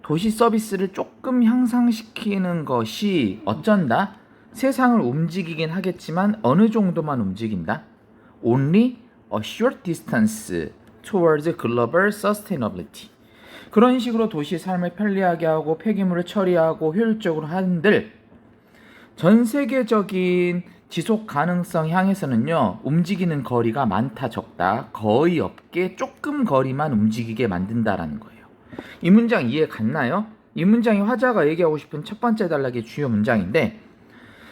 A: 도시 서비스를 조금 향상시키는 것이 어쩐다? 세상을 움직이긴 하겠지만 어느 정도만 움직인다. Only a short distance towards global sustainability. 그런 식으로 도시 삶을 편리하게 하고 폐기물을 처리하고 효율적으로 한들, 전 세계적인 지속 가능성 향해서는요, 움직이는 거리가 많다 적다 거의 없게 조금 거리만 움직이게 만든다라는 거예요. 이 문장 이해 갔나요? 이 문장이 화자가 얘기하고 싶은 첫 번째 단락의 주요 문장인데,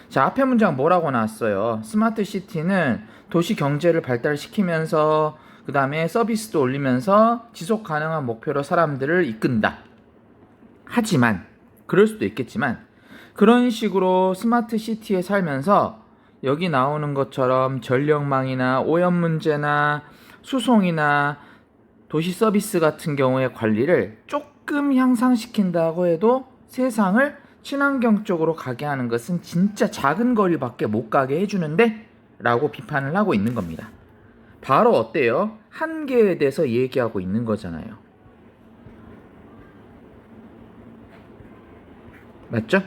A: 자, 앞에 문장 뭐라고 나왔어요? 스마트 시티는 도시 경제를 발달시키면서 그 다음에 서비스도 올리면서 지속 가능한 목표로 사람들을 이끈다. 하지만, 그럴 수도 있겠지만, 그런 식으로 스마트 시티에 살면서 여기 나오는 것처럼 전력망이나 오염 문제나 수송이나 도시 서비스 같은 경우의 관리를 조금 향상시킨다고 해도 세상을 친환경 쪽으로 가게 하는 것은 진짜 작은 거리밖에 못 가게 해주는데? 라고 비판을 하고 있는 겁니다. 바로 어때요? 한계에 대해서 얘기하고 있는 거잖아요. 맞죠?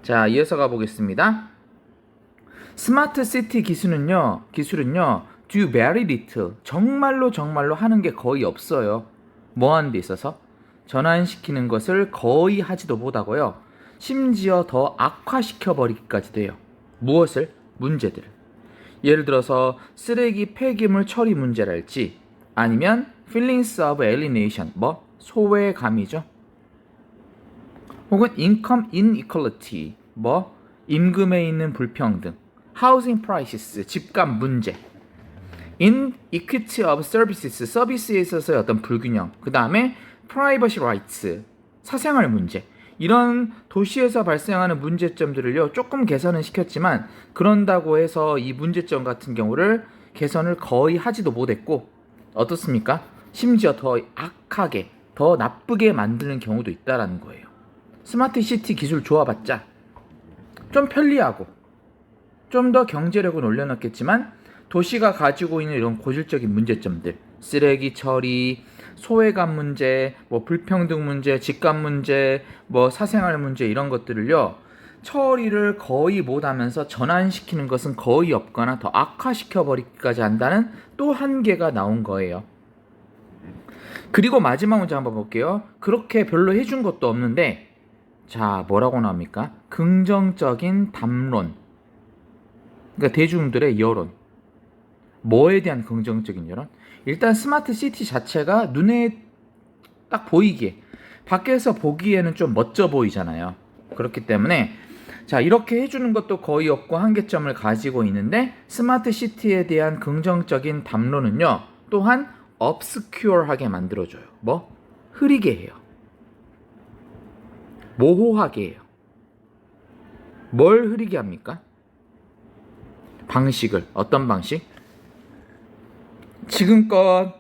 A: 자, 이어서 가보겠습니다. 스마트 시티 기술은요 do very little, 정말로 하는 게 거의 없어요. 뭐 하는 데 있어서? 전환시키는 것을 거의 하지도 못하고요, 심지어 더 악화시켜버리기까지도 해요. 무엇을? 문제들을. 예를 들어서 쓰레기 폐기물 처리 문제랄지, 아니면 feelings of alienation, 뭐? 소외감이죠. 혹은 income inequality, 뭐? 임금에 있는 불평등, housing prices, 집값 문제, inequity of services, 서비스에 있어서의 어떤 불균형, 그 다음에 privacy rights, 사생활 문제, 이런 도시에서 발생하는 문제점들을요 조금 개선은 시켰지만, 그런다고 해서 이 문제점 같은 경우를 개선을 거의 하지도 못했고, 어떻습니까? 심지어 더 악하게, 더 나쁘게 만드는 경우도 있다라는 거예요. 스마트 시티 기술 좋아봤자 좀 편리하고 좀 더 경제력은 올려놨겠지만, 도시가 가지고 있는 이런 고질적인 문제점들, 쓰레기 처리, 소외감 문제, 뭐 불평등 문제, 집값 문제, 뭐 사생활 문제, 이런 것들을요 처리를 거의 못하면서 전환시키는 것은 거의 없거나 더 악화시켜버리기까지 한다는 또 한계가 나온 거예요. 그리고 마지막 문제 한번 볼게요. 그렇게 별로 해준 것도 없는데, 자, 뭐라고 나옵니까? 긍정적인 담론, 그러니까 대중들의 여론. 뭐에 대한 긍정적인 여론? 일단 스마트 시티 자체가 눈에 딱 보이기에, 밖에서 보기에는 좀 멋져 보이잖아요. 그렇기 때문에 자, 이렇게 해주는 것도 거의 없고 한계점을 가지고 있는데, 스마트 시티에 대한 긍정적인 담론은요 또한 obscure하게 만들어줘요. 뭐? 흐리게 해요. 모호하게 해요. 뭘 흐리게 합니까? 방식을. 어떤 방식? 지금껏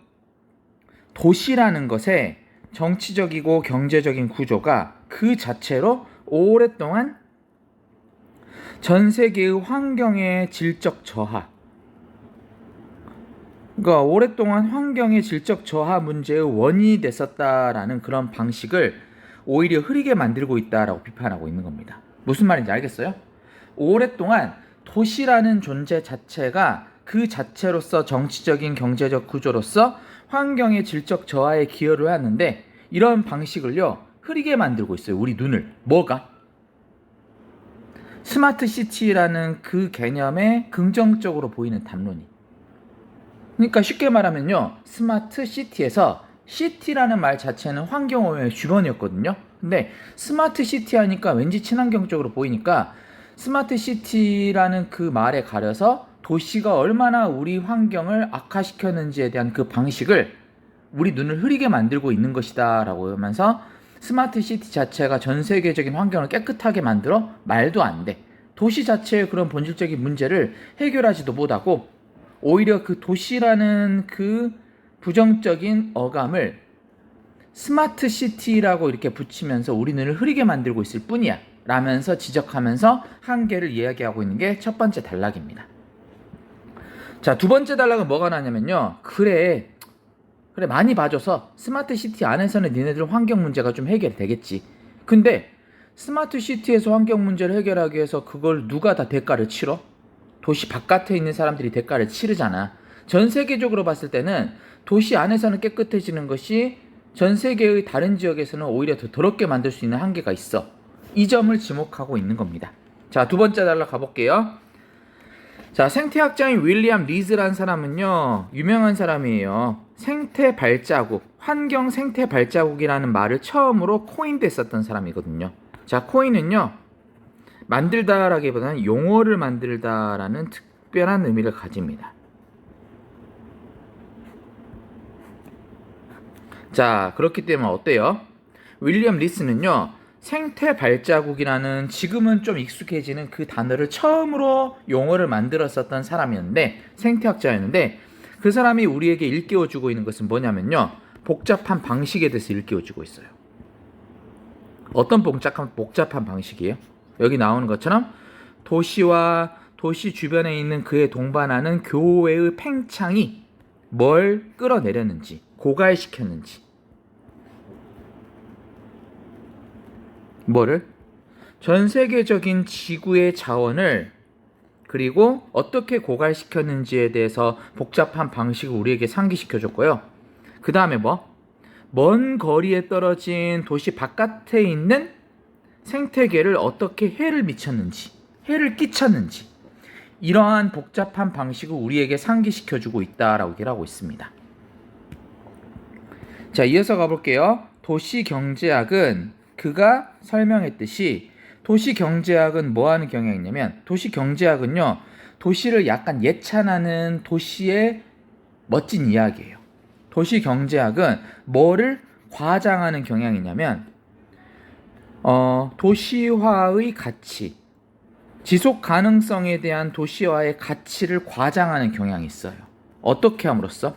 A: 도시라는 것의 정치적이고 경제적인 구조가 그 자체로 오랫동안 전 세계의 환경의 질적 저하, 그러니까 오랫동안 환경의 질적 저하 문제의 원인이 됐었다라는 그런 방식을 오히려 흐리게 만들고 있다라고 비판하고 있는 겁니다. 무슨 말인지 알겠어요? 오랫동안 도시라는 존재 자체가 그 자체로서 정치적인 경제적 구조로서 환경의 질적 저하에 기여를 하는데, 이런 방식을요 흐리게 만들고 있어요. 우리 눈을. 뭐가? 스마트 시티라는 그 개념에 긍정적으로 보이는 담론이. 그러니까 쉽게 말하면요, 스마트 시티에서 시티라는 말 자체는 환경오염의 주변이었거든요. 근데 스마트 시티 하니까 왠지 친환경적으로 보이니까 스마트 시티라는 그 말에 가려서 도시가 얼마나 우리 환경을 악화시켰는지에 대한 그 방식을 우리 눈을 흐리게 만들고 있는 것이다 라고 하면서 스마트 시티 자체가 전 세계적인 환경을 깨끗하게 만들어 말도 안 돼. 도시 자체의 그런 본질적인 문제를 해결하지도 못하고 오히려 그 도시라는 그 부정적인 어감을 스마트 시티라고 이렇게 붙이면서 우리 눈을 흐리게 만들고 있을 뿐이야 라면서 지적하면서 한계를 이야기하고 있는 게 첫 번째 단락입니다. 자, 두 번째 단락은 뭐가 나냐면요, 그래 많이 봐줘서 스마트 시티 안에서는 니네들 환경 문제가 좀 해결되겠지. 근데 스마트 시티에서 환경 문제를 해결하기 위해서 그걸 누가 다 대가를 치러? 도시 바깥에 있는 사람들이 대가를 치르잖아. 전 세계적으로 봤을 때는 도시 안에서는 깨끗해지는 것이 전 세계의 다른 지역에서는 오히려 더 더럽게 만들 수 있는 한계가 있어. 이 점을 지목하고 있는 겁니다. 자, 두 번째 단락 가볼게요. 자, 생태학자인 윌리엄 리즈라는 사람은요, 유명한 사람이에요. 생태 발자국, 환경 생태 발자국이라는 말을 처음으로 코인됐었던 사람이거든요. 자, 코인은요, 만들다라기보다는 용어를 만들다라는 특별한 의미를 가집니다. 자, 그렇기 때문에 어때요? 윌리엄 리스는요, 생태 발자국이라는 지금은 좀 익숙해지는 그 단어를 처음으로 용어를 만들었었던 사람이었는데, 생태학자였는데, 그 사람이 우리에게 일깨워주고 있는 것은 뭐냐면요, 복잡한 방식에 대해서 일깨워주고 있어요. 어떤 복잡한 방식이에요? 여기 나오는 것처럼 도시와 도시 주변에 있는 그에 동반하는 교외의 팽창이 뭘 끌어내렸는지, 고갈시켰는지. 뭐를? 전 세계적인 지구의 자원을, 그리고 어떻게 고갈시켰는지에 대해서 복잡한 방식을 우리에게 상기시켜줬고요. 그 다음에 뭐? 먼 거리에 떨어진 도시 바깥에 있는 생태계를 어떻게 해를 미쳤는지, 해를 끼쳤는지, 이러한 복잡한 방식을 우리에게 상기시켜주고 있다라고 얘기를 하고 있습니다. 자, 이어서 가볼게요. 도시경제학은 그가 설명했듯이 도시경제학은 뭐 하는 경향이냐면, 도시경제학은요, 도시를 약간 예찬하는 도시의 멋진 이야기예요. 도시경제학은 뭐를 과장하는 경향이냐면, 도시화의 가치, 지속 가능성에 대한 도시화의 가치를 과장하는 경향이 있어요. 어떻게 함으로써?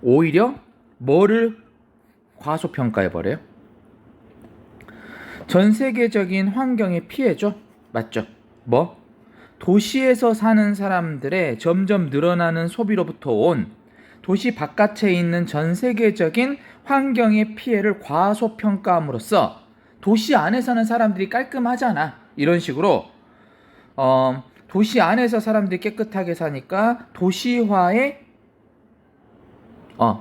A: 오히려 뭐를 과소평가해버려요? 전 세계적인 환경의 피해죠? 맞죠? 뭐? 도시에서 사는 사람들의 점점 늘어나는 소비로부터 온 도시 바깥에 있는 전 세계적인 환경의 피해를 과소평가함으로써 도시 안에 사는 사람들이 깔끔하잖아, 이런 식으로 도시 안에서 사람들이 깨끗하게 사니까 도시화의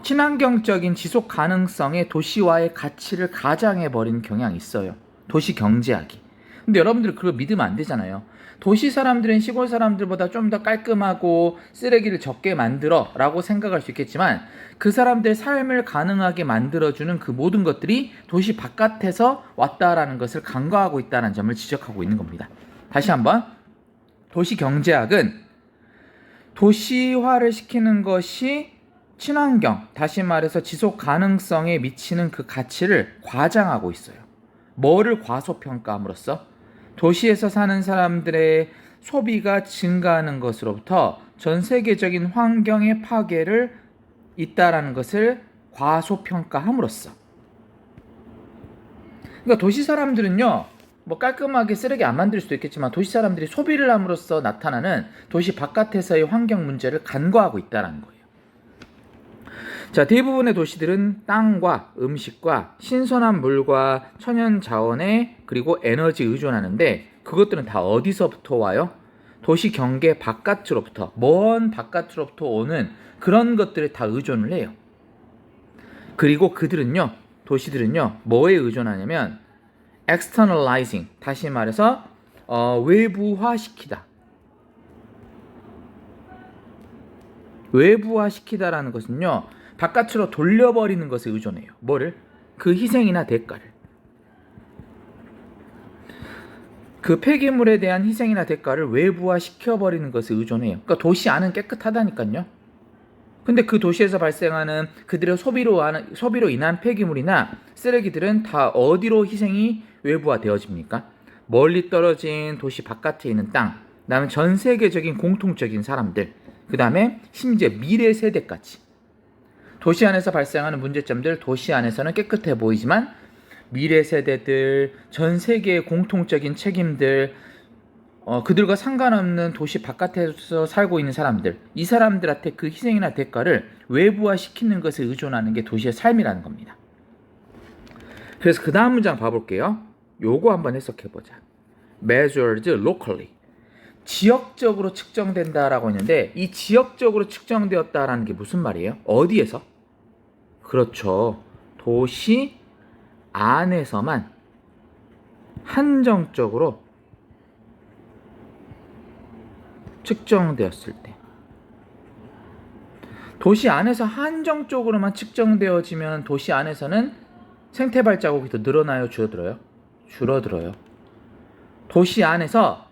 A: 친환경적인 지속 가능성의 도시화의 가치를 가장해버리는 경향이 있어요, 도시 경제학이. 근데 여러분들 그걸 믿으면 안 되잖아요. 도시 사람들은 시골 사람들보다 좀 더 깔끔하고 쓰레기를 적게 만들어 라고 생각할 수 있겠지만, 그 사람들의 삶을 가능하게 만들어주는 그 모든 것들이 도시 바깥에서 왔다라는 것을 간과하고 있다는 점을 지적하고 있는 겁니다. 다시 한번, 도시 경제학은 도시화를 시키는 것이 친환경, 다시 말해서 지속 가능성에 미치는 그 가치를 과장하고 있어요. 뭐를 과소평가함으로써? 도시에서 사는 사람들의 소비가 증가하는 것으로부터 전 세계적인 환경의 파괴를 있다라는 것을 과소평가함으로써. 그러니까 도시 사람들은요, 뭐 깔끔하게 쓰레기 안 만들 수도 있겠지만 도시 사람들이 소비를 함으로써 나타나는 도시 바깥에서의 환경 문제를 간과하고 있다는 거예요. 자, 대부분의 도시들은 땅과 음식과 신선한 물과 천연 자원에 그리고 에너지에 의존하는데, 그것들은 다 어디서부터 와요? 도시 경계 바깥으로부터, 먼 바깥으로부터 오는 그런 것들에 다 의존을 해요. 그리고 그들은요, 도시들은요, 뭐에 의존하냐면 externalizing, 다시 말해서 외부화시키다. 외부화시키다라는 것은요, 바깥으로 돌려버리는 것에 의존해요. 뭐를? 그 희생이나 대가를. 그 폐기물에 대한 희생이나 대가를 외부화시켜버리는 것에 의존해요. 그러니까 도시 안은 깨끗하다니까요. 근데 그 도시에서 발생하는 그들의 소비로 인한 폐기물이나 쓰레기들은 다 어디로 희생이 외부화되어집니까? 멀리 떨어진 도시 바깥에 있는 땅, 그다음에 전 세계적인 공통적인 사람들, 그 다음에 심지어 미래 세대까지. 도시 안에서 발생하는 문제점들, 도시 안에서는 깨끗해 보이지만 미래 세대들, 전 세계의 공통적인 책임들, 그들과 상관없는 도시 바깥에서 살고 있는 사람들, 이 사람들한테 그 희생이나 대가를 외부화시키는 것에 의존하는 게 도시의 삶이라는 겁니다. 그래서 그 다음 문장 봐볼게요. 요거 한번 해석해보자. measured locally. 지역적으로 측정된다라고 했는데, 이 지역적으로 측정되었다라는 게 무슨 말이에요? 어디에서? 그렇죠. 도시 안에서만 한정적으로 측정되었을 때. 도시 안에서 한정적으로만 측정되어지면 도시 안에서는 생태 발자국이 더 늘어나요, 줄어들어요? 줄어들어요. 도시 안에서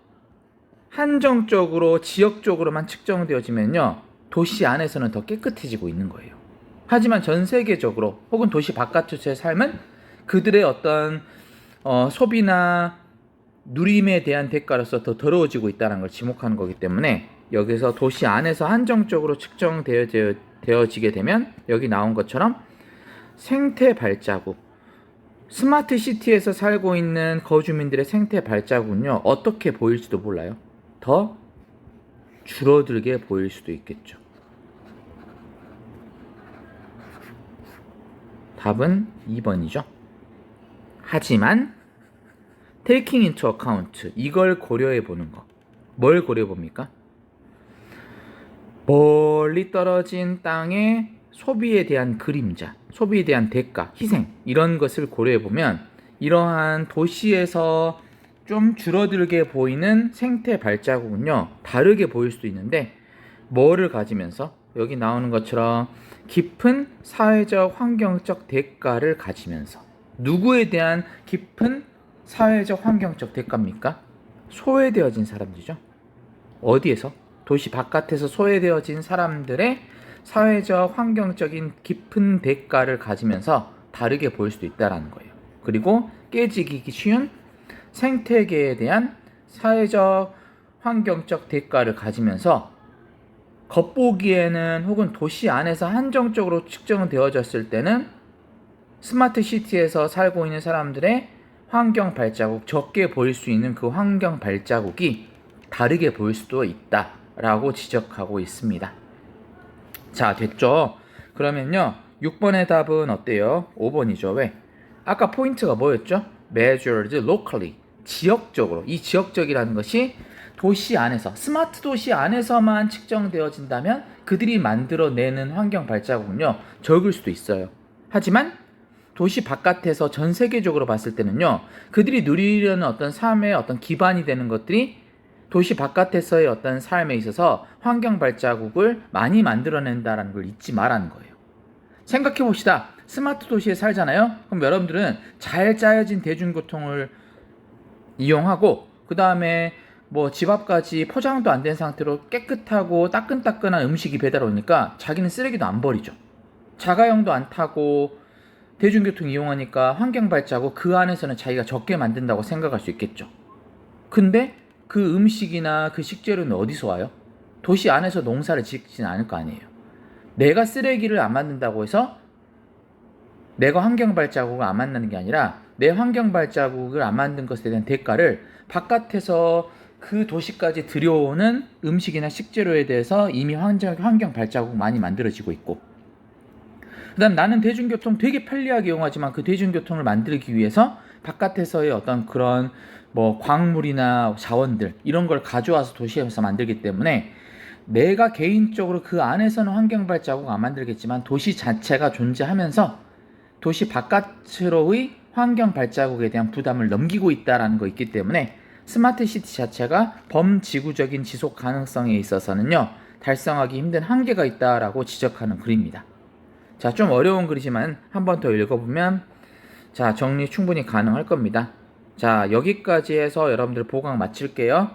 A: 한정적으로 지역적으로만 측정되어지면요, 도시 안에서는 더 깨끗해지고 있는 거예요. 하지만 전 세계적으로 혹은 도시 바깥의 삶은 그들의 어떤 소비나 누림에 대한 대가로서 더 더러워지고 있다는 걸 지목하는 거기 때문에, 여기서 도시 안에서 한정적으로 측정되어지게 되면 여기 나온 것처럼 생태 발자국, 스마트 시티에서 살고 있는 거주민들의 생태 발자국은요, 어떻게 보일지도 몰라요. 더 줄어들게 보일 수도 있겠죠. 답은 2번이죠. 하지만 taking into account, 이걸 고려해 보는 거. 뭘 고려해 봅니까? 멀리 떨어진 땅의 소비에 대한 그림자, 소비에 대한 대가, 희생, 이런 것을 고려해 보면 이러한 도시에서 좀 줄어들게 보이는 생태 발자국은요, 다르게 보일 수도 있는데, 뭐를 가지면서? 여기 나오는 것처럼 깊은 사회적 환경적 대가를 가지면서. 누구에 대한 깊은 사회적 환경적 대가입니까? 소외되어진 사람들이죠. 어디에서? 도시 바깥에서 소외되어진 사람들의 사회적 환경적인 깊은 대가를 가지면서 다르게 보일 수도 있다는 거예요. 그리고 깨지기 쉬운 생태계에 대한 사회적 환경적 대가를 가지면서 겉보기에는 혹은 도시 안에서 한정적으로 측정되어졌을 때는 스마트 시티에서 살고 있는 사람들의 환경 발자국, 적게 보일 수 있는 그 환경 발자국이 다르게 보일 수도 있다라고 지적하고 있습니다. 자, 됐죠? 그러면요, 6번의 답은 어때요? 5번이죠. 왜? 아까 포인트가 뭐였죠? measured locally, 지역적으로. 이 지역적이라는 것이 도시 안에서, 스마트 도시 안에서만 측정되어진다면 그들이 만들어내는 환경 발자국은요, 적을 수도 있어요. 하지만 도시 바깥에서 전 세계적으로 봤을 때는요, 그들이 누리려는 어떤 삶의 어떤 기반이 되는 것들이 도시 바깥에서의 어떤 삶에 있어서 환경 발자국을 많이 만들어낸다는 걸 잊지 말라는 거예요. 생각해 봅시다. 스마트 도시에 살잖아요. 그럼 여러분들은 잘 짜여진 대중교통을 이용하고, 그 다음에 뭐 집 앞까지 포장도 안 된 상태로 깨끗하고 따끈따끈한 음식이 배달 오니까 자기는 쓰레기도 안 버리죠. 자가용도 안 타고 대중교통 이용하니까 환경 발자국, 그 안에서는 자기가 적게 만든다고 생각할 수 있겠죠. 근데 그 음식이나 그 식재료는 어디서 와요? 도시 안에서 농사를 짓지는 않을 거 아니에요. 내가 쓰레기를 안 만든다고 해서 내가 환경 발자국을 안 만드는 게 아니라, 내 환경 발자국을 안 만든 것에 대한 대가를 바깥에서 그 도시까지 들여오는 음식이나 식재료에 대해서 이미 환경 발자국 많이 만들어지고 있고, 그 다음 나는 대중교통 되게 편리하게 이용하지만 그 대중교통을 만들기 위해서 바깥에서의 어떤 그런 뭐 광물이나 자원들, 이런 걸 가져와서 도시에서 만들기 때문에 내가 개인적으로 그 안에서는 환경 발자국 안 만들겠지만 도시 자체가 존재하면서 도시 바깥으로의 환경 발자국에 대한 부담을 넘기고 있다라는 거 있기 때문에 스마트 시티 자체가 범지구적인 지속 가능성에 있어서는요, 달성하기 힘든 한계가 있다라고 지적하는 글입니다. 자, 좀 어려운 글이지만 한 번 더 읽어보면 자, 정리 충분히 가능할 겁니다. 자, 여기까지 해서 여러분들 보강 마칠게요.